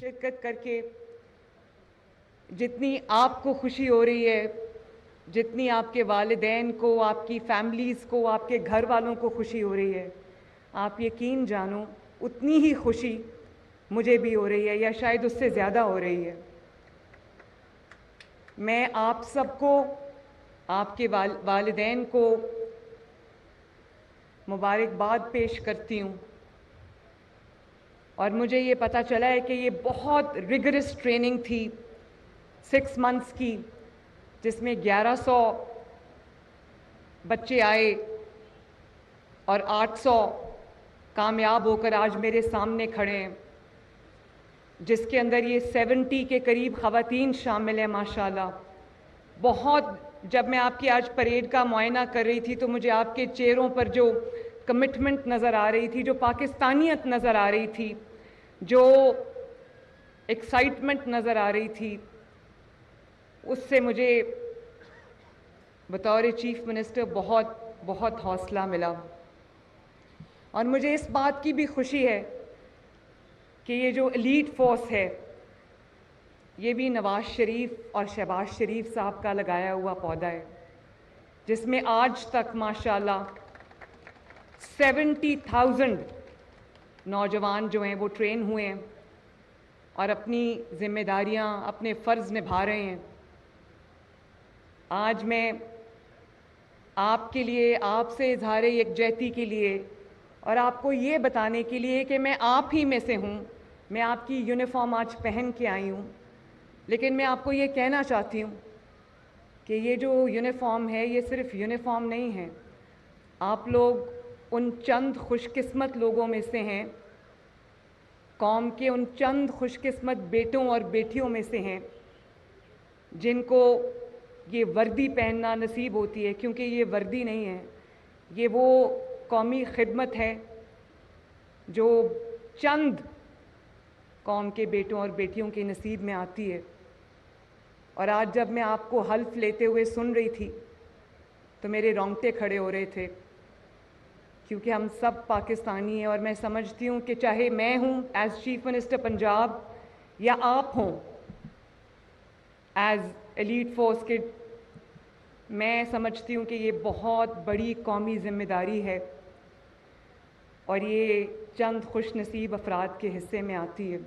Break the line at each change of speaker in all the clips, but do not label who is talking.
شرکت کر کے جتنی آپ کو خوشی ہو رہی ہے، جتنی آپ کے والدین کو، آپ کی فیملیز کو، آپ کے گھر والوں کو خوشی ہو رہی ہے، آپ یقین جانو اتنی ہی خوشی مجھے بھی ہو رہی ہے، یا شاید اس سے زیادہ ہو رہی ہے۔ میں آپ سب کو، آپ کے والدین کو مبارکباد پیش کرتی ہوں، اور مجھے یہ پتہ چلا ہے کہ یہ بہت ریگرس ٹریننگ تھی 6 منتھس کی، جس میں 1100 بچے آئے اور 800 کامیاب ہو کر آج میرے سامنے کھڑے ہیں، جس کے اندر یہ 70 کے قریب خواتین شامل ہیں ماشاءاللہ۔ بہت، جب میں آپ کی آج پریڈ کا معائنہ کر رہی تھی تو مجھے آپ کے چہروں پر جو کمٹمنٹ نظر آ رہی تھی، جو پاکستانیت نظر آ رہی تھی، جو ایکسائٹمنٹ نظر آ رہی تھی، اس سے مجھے بطور چیف منسٹر بہت بہت حوصلہ ملا۔ اور مجھے اس بات کی بھی خوشی ہے کہ یہ جو ایلیٹ فورس ہے، یہ بھی نواز شریف اور شہباز شریف صاحب کا لگایا ہوا پودا ہے، جس میں آج تک ماشاءاللہ 70,000 نوجوان جو ہیں وہ ٹرین ہوئے ہیں اور اپنی ذمہ داریاں، اپنے فرض نبھا رہے ہیں۔ آج میں آپ کے لیے، آپ سے اظہار یکجہتی کے لیے اور آپ کو یہ بتانے کے لیے کہ میں آپ ہی میں سے ہوں، میں آپ کی یونیفارم آج پہن کے آئی ہوں، لیکن میں آپ کو یہ کہنا چاہتی ہوں کہ یہ جو یونیفارم ہے یہ صرف یونیفارم نہیں ہے۔ آپ لوگ ان چند خوش قسمت لوگوں میں سے ہیں، قوم کے ان چند خوش قسمت بیٹوں اور بیٹیوں میں سے ہیں جن کو یہ وردی پہننا نصیب ہوتی ہے، کیونکہ یہ وردی نہیں ہے، یہ وہ قومی خدمت ہے جو چند قوم کے بیٹوں اور بیٹیوں کے نصیب میں آتی ہے۔ اور آج جب میں آپ کو حلف لیتے ہوئے سن رہی تھی تو میرے رونگٹے کھڑے ہو رہے تھے، کیونکہ ہم سب پاکستانی ہیں، اور میں سمجھتی ہوں کہ چاہے میں ہوں ایز چیف منسٹر پنجاب یا آپ ہوں ایز ایلیٹ فورس کے، میں سمجھتی ہوں کہ یہ بہت بڑی قومی ذمہ داری ہے اور یہ چند خوش نصیب افراد کے حصے میں آتی ہے۔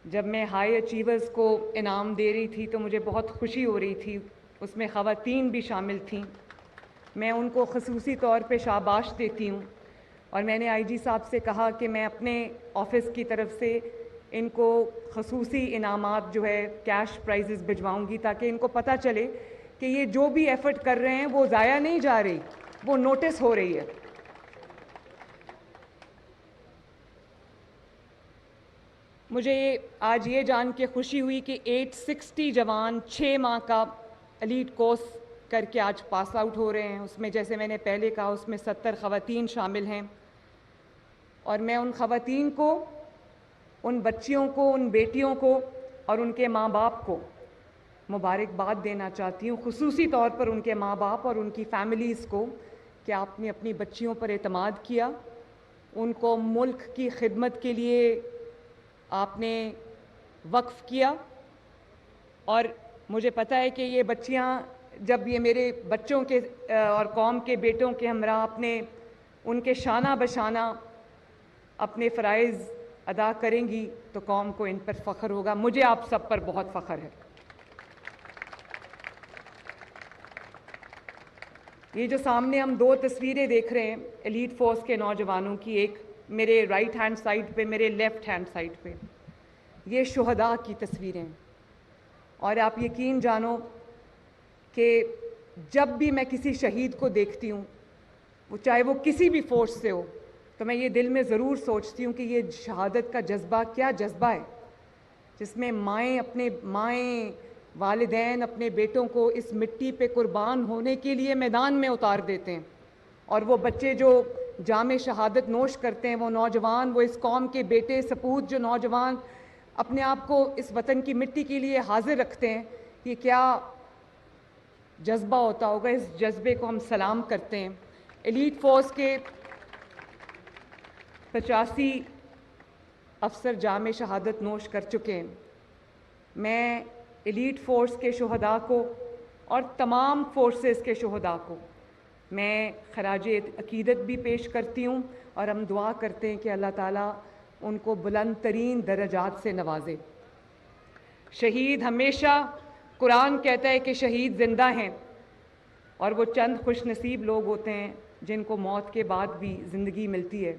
جب میں ہائی اچیورز کو انعام دے رہی تھی تو مجھے بہت خوشی ہو رہی تھی، اس میں خواتین بھی شامل تھیں، میں ان کو خصوصی طور پہ شاباش دیتی ہوں، اور میں نے آئی جی صاحب سے کہا کہ میں اپنے آفس کی طرف سے ان کو خصوصی انعامات جو ہے کیش پرائزز بھجواؤں گی، تاکہ ان کو پتہ چلے کہ یہ جو بھی ایفرٹ کر رہے ہیں وہ ضائع نہیں جا رہی، وہ نوٹس ہو رہی ہے۔ مجھے آج یہ جان کے خوشی ہوئی کہ 860 جوان 6 ماہ کا ایلیٹ کورس کر کے آج پاس آؤٹ ہو رہے ہیں، اس میں جیسے میں نے پہلے کہا اس میں 70 خواتین شامل ہیں، اور میں ان خواتین کو، ان بچیوں کو، ان بیٹیوں کو اور ان کے ماں باپ کو مبارکباد دینا چاہتی ہوں، خصوصی طور پر ان کے ماں باپ اور ان کی فیملیز کو، کہ آپ نے اپنی بچیوں پر اعتماد کیا، ان کو ملک کی خدمت کے لیے آپ نے وقف کیا، اور مجھے پتہ ہے کہ یہ بچیاں جب یہ میرے بچوں کے اور قوم کے بیٹوں کے ہمراہ اپنے ان کے شانہ بشانہ اپنے فرائض ادا کریں گی تو قوم کو ان پر فخر ہوگا۔ مجھے آپ سب پر بہت فخر ہے۔ یہ جو سامنے ہم 2 تصویریں دیکھ رہے ہیں ایلیٹ فورس کے نوجوانوں کی، ایک میرے رائٹ ہینڈ سائڈ پہ، میرے لیفٹ ہینڈ سائڈ پہ، یہ شہداء کی تصویریں ہیں، اور آپ یقین جانو کہ جب بھی میں کسی شہید کو دیکھتی ہوں، وہ چاہے وہ کسی بھی فورس سے ہو، تو میں یہ دل میں ضرور سوچتی ہوں کہ یہ شہادت کا جذبہ کیا جذبہ ہے، جس میں مائیں والدین اپنے بیٹوں کو اس مٹی پہ قربان ہونے کے لیے میدان میں اتار دیتے ہیں، اور وہ بچے جو جام شہادت نوش کرتے ہیں، وہ نوجوان، وہ اس قوم کے بیٹے سپوت جو نوجوان اپنے آپ کو اس وطن کی مٹی کے لیے حاضر رکھتے ہیں، یہ کیا جذبہ ہوتا ہوگا۔ اس جذبے کو ہم سلام کرتے ہیں۔ ایلیٹ فورس کے 85 افسر جام شہادت نوش کر چکے ہیں۔ میں ایلیٹ فورس کے شہداء کو اور تمام فورسز کے شہداء کو میں خراج عقیدت بھی پیش کرتی ہوں، اور ہم دعا کرتے ہیں کہ اللہ تعالیٰ ان کو بلند ترین درجات سے نوازے۔ شہید ہمیشہ، قرآن کہتا ہے کہ شہید زندہ ہیں، اور وہ چند خوش نصیب لوگ ہوتے ہیں جن کو موت کے بعد بھی زندگی ملتی ہے۔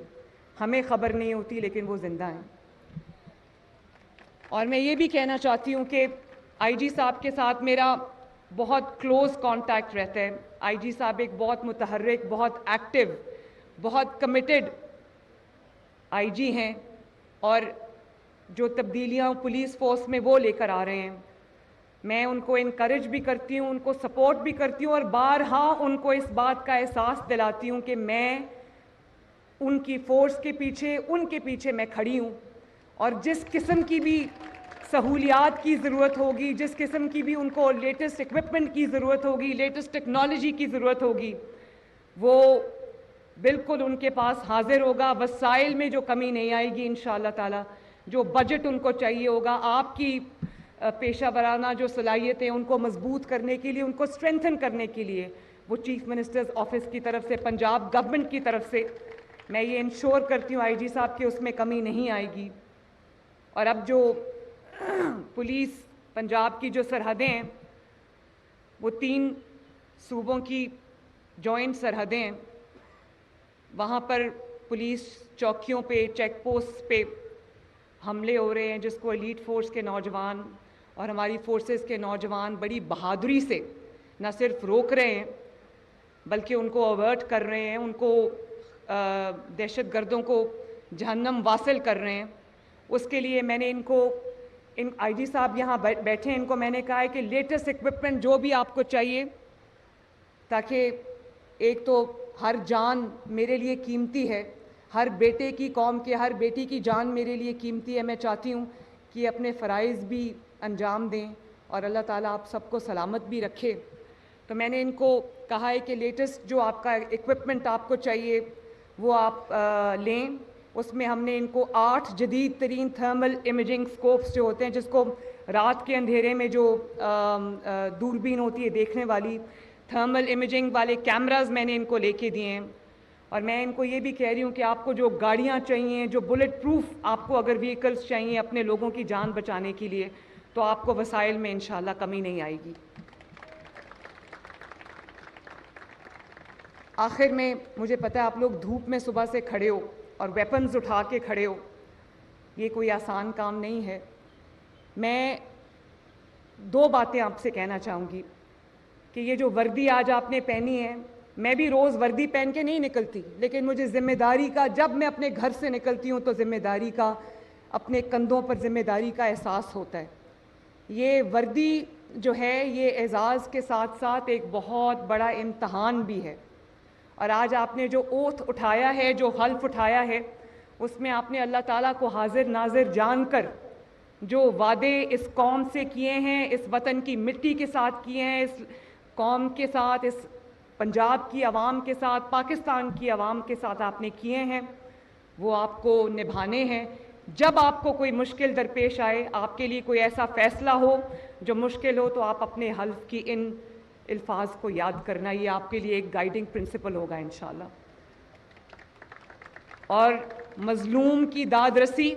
ہمیں خبر نہیں ہوتی، لیکن وہ زندہ ہیں۔ اور میں یہ بھی کہنا چاہتی ہوں کہ آئی جی صاحب کے ساتھ میرا بہت کلوز کانٹیکٹ رہتا ہے۔ آئی جی صاحب ایک بہت متحرک، بہت ایکٹیو، بہت کمیٹڈ آئی جی ہیں، اور جو تبدیلیاں پولیس فورس میں وہ لے کر آ رہے ہیں، میں ان کو انکریج بھی کرتی ہوں، ان کو سپورٹ بھی کرتی ہوں، اور بارہا ان کو اس بات کا احساس دلاتی ہوں کہ میں ان کی فورس کے پیچھے، ان کے پیچھے میں کھڑی ہوں، اور جس قسم کی بھی سہولیات کی ضرورت ہوگی، جس قسم کی بھی ان کو لیٹسٹ اکوپمنٹ کی ضرورت ہوگی، لیٹسٹ ٹیکنالوجی کی ضرورت ہوگی، وہ بالکل ان کے پاس حاضر ہوگا۔ وسائل میں جو کمی نہیں آئے گی انشاءاللہ تعالی، جو بجٹ ان کو چاہیے ہوگا، آپ کی پیشہ ورانہ جو صلاحیتیں ان کو مضبوط کرنے کے لیے، ان کو اسٹرینتھن کرنے کے لیے، وہ چیف منسٹرز آفس کی طرف سے، پنجاب گورنمنٹ کی طرف سے میں یہ انشور کرتی ہوں آئی جی صاحب کہ اس میں کمی نہیں آئے گی۔ اور اب جو پولیس پنجاب کی جو سرحدیں ہیں، وہ 3 صوبوں کی جوائنٹ سرحدیں ہیں، وہاں پر پولیس چوکیوں پہ، چیک پوسٹ پہ حملے ہو رہے ہیں، جس کو ایلیٹ فورس کے نوجوان اور ہماری فورسز کے نوجوان بڑی بہادری سے نہ صرف روک رہے ہیں، بلکہ ان کو اوورٹ کر رہے ہیں، ان کو دہشت گردوں کو جہنم واصل کر رہے ہیں۔ اس کے لیے میں نے ان آئی جی صاحب یہاں بیٹھے ہیں، ان کو میں نے کہا ہے کہ لیٹسٹ اکوپمنٹ جو بھی آپ کو چاہیے، تاکہ ایک تو ہر جان میرے لیے قیمتی ہے، ہر بیٹے کی، قوم کے ہر بیٹی کی جان میرے لیے قیمتی ہے۔ میں چاہتی ہوں کہ اپنے فرائض بھی انجام دیں اور اللہ تعالیٰ آپ سب کو سلامت بھی رکھے۔ تو میں نے ان کو کہا ہے کہ لیٹسٹ جو آپ کا اکوپمنٹ آپ کو چاہیے وہ آپ لیں۔ اس میں ہم نے ان کو 8 جدید ترین تھرمل امیجنگ سکوپس جو ہوتے ہیں، جس کو رات کے اندھیرے میں جو دوربین ہوتی ہے دیکھنے والی، تھرمل امیجنگ والے کیمراز میں نے ان کو لے کے دیے ہیں۔ اور میں ان کو یہ بھی کہہ رہی ہوں کہ آپ کو جو گاڑیاں چاہیے، جو بلٹ پروف آپ کو اگر وہیکلز چاہیے اپنے لوگوں کی جان بچانے کے لیے، تو آپ کو وسائل میں انشاءاللہ کمی نہیں آئے گی۔ آخر میں مجھے پتہ ہے آپ لوگ دھوپ میں صبح سے کھڑے ہو اور ویپنز اٹھا کے کھڑے ہو، یہ کوئی آسان کام نہیں ہے۔ میں 2 باتیں آپ سے کہنا چاہوں گی کہ یہ جو وردی آج آپ نے پہنی ہے، میں بھی روز وردی پہن کے نہیں نکلتی، لیکن مجھے ذمہ داری کا، جب میں اپنے گھر سے نکلتی ہوں تو ذمہ داری کا، اپنے کندھوں پر ذمہ داری کا احساس ہوتا ہے۔ یہ وردی جو ہے، یہ اعزاز کے ساتھ ساتھ ایک بہت بڑا امتحان بھی ہے، اور آج آپ نے جو اوتھ اٹھایا ہے، جو حلف اٹھایا ہے، اس میں آپ نے اللہ تعالیٰ کو حاضر ناظر جان کر جو وعدے اس قوم سے کیے ہیں، اس وطن کی مٹی کے ساتھ کیے ہیں، اس قوم کے ساتھ، اس پنجاب کی عوام کے ساتھ، پاکستان کی عوام کے ساتھ آپ نے کیے ہیں، وہ آپ کو نبھانے ہیں۔ جب آپ کو کوئی مشکل درپیش آئے، آپ کے لیے کوئی ایسا فیصلہ ہو جو مشکل ہو، تو آپ اپنے حلف کی ان الفاظ کو یاد کرنا، یہ آپ کے لیے ایک گائیڈنگ پرنسپل ہوگا انشاءاللہ۔ اور مظلوم کی داد رسی،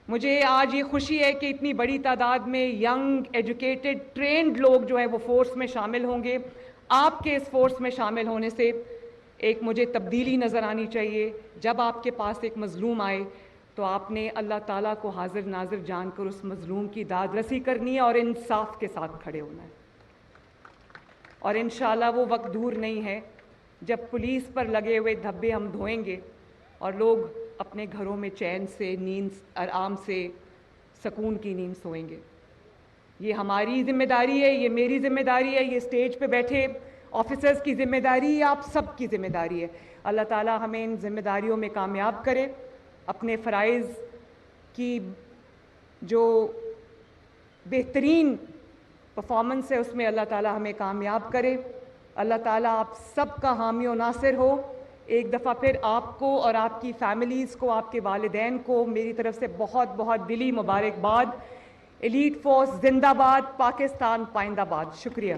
مجھے آج یہ خوشی ہے کہ اتنی بڑی تعداد میں ینگ، ایجوکیٹڈ، ٹرینڈ لوگ جو ہے وہ فورس میں شامل ہوں گے۔ آپ کے اس فورس میں شامل ہونے سے ایک مجھے تبدیلی نظر آنی چاہیے۔ جب آپ کے پاس ایک مظلوم آئے تو آپ نے اللہ تعالیٰ کو حاضر ناظر جان کر اس مظلوم کی داد رسی کرنی ہے اور انصاف کے ساتھ کھڑے ہونا ہے۔ اور انشاءاللہ وہ وقت دور نہیں ہے جب پولیس پر لگے ہوئے دھبے ہم دھوئیں گے اور لوگ اپنے گھروں میں چین سے، نیند آرام سے، سکون کی نیند سوئیں گے۔ یہ ہماری ذمہ داری ہے، یہ میری ذمہ داری ہے، یہ اسٹیج پہ بیٹھے آفیسرز کی ذمہ داری ہے، آپ سب کی ذمہ داری ہے۔ اللہ تعالیٰ ہمیں ان ذمہ داریوں میں کامیاب کرے، اپنے فرائض کی جو بہترین پرفارمنس ہے اس میں اللہ تعالیٰ ہمیں کامیاب کرے۔ اللہ تعالیٰ آپ سب کا حامی و ناصر ہو۔ ایک دفعہ پھر آپ کو اور آپ کی فیملیز کو، آپ کے والدین کو میری طرف سے بہت بہت دلی مبارکباد۔ ایلیٹ فورس زندہ باد، پاکستان پائندہ باد۔ شکریہ۔